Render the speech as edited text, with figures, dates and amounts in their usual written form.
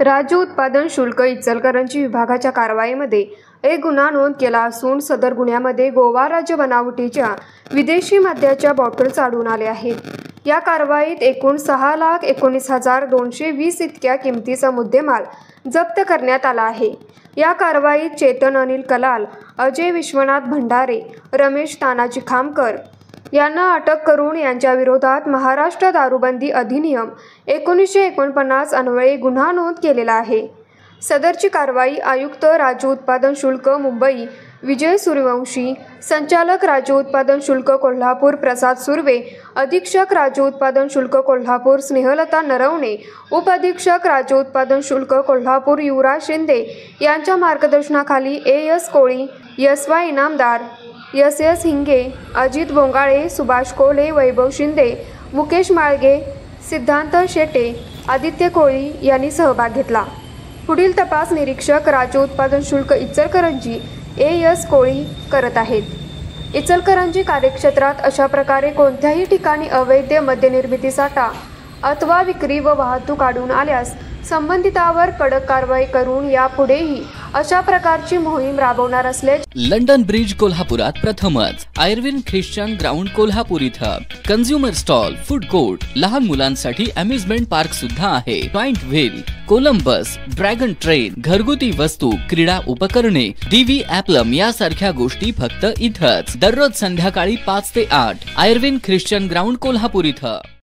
राज्य उत्पादन शुल्क इचलकरंजी विभागाच्या कारवाईमध्ये एक गुन्हा नोंद केला असून सदर गुन्ह्यामध्ये गोवा राज्य बनावटीच्या विदेशी मद्याच्या बॉटल्स आढळून आले आहेत। या कारवाईत एकूण 6,19,220 इतक्या किमतीचा मुद्देमाल जप्त करण्यात आला आहे। या कारवाईत चेतन अनिल कलाल, अजय विश्वनाथ भंडारे, रमेश तानाजी खामकर यांना अटक करून यांच्या विरोधात महाराष्ट्र दारूबंदी अधिनियम 1949 अन्वये गुन्हा नोंद केलेला आहे। सदरची कारवाई आयुक्त राज्य उत्पादन शुल्क मुंबई विजय सूर्यवंशी, संचालक राज्य उत्पादन शुल्क कोल्हापूर प्रसाद सुर्वे, अधीक्षक राज्य उत्पादन शुल्क कोल्हापूर स्नेहलता नरवणे, उपअधीक्षक राज्य उत्पादन शुल्क कोल्हापूर युवराज शिंदे यांच्या मार्गदर्शनाखाली एस कोळी, एस.वाय. इनामदार, एस हिंगे, अजित बोंगाळे, सुभाष कोले, वैभव शिंदे, मुकेश माळगे, सिद्धांत शेटे, आदित्य कोळी यांनी सहभाग घेतला। पुढील तपास निरीक्षक राज्य उत्पादन शुल्क इचलकरंजी एस कोळी करत आहेत। इचलकरंजी कार्यक्षेत्रात अशा प्रकारे कोणत्याही ठिकाणी अवैध मद्यनिर्मिती साठा अथवा विक्री व वाहतूक आढळून आल्यास संबंधितावर कडक कारवाई करून यापुढेही अशा प्रकारची मोहीम राबवणार असल्याचे लंडन ब्रिज कोल्हापुरात प्रथमच आयर्विन ख्रिश्चन ग्राउंड कोल्हापूर इथं कन्झ्युमर स्टॉल, फूड कोर्ट, लहान मुलांसाठी अम्युजमेंट पार्क सुद्धा आहे। Joint wheel, Columbus, dragon train, घरगुती वस्तू, क्रीडा उपकरणे, डीव्ही ॲप्लम यासारख्या गोष्टी फक्त इथंच। दररोज संध्याकाळी 5 ते 8 आयर्विन ख्रिश्चन ग्राउंड कोल्हापूर इथं।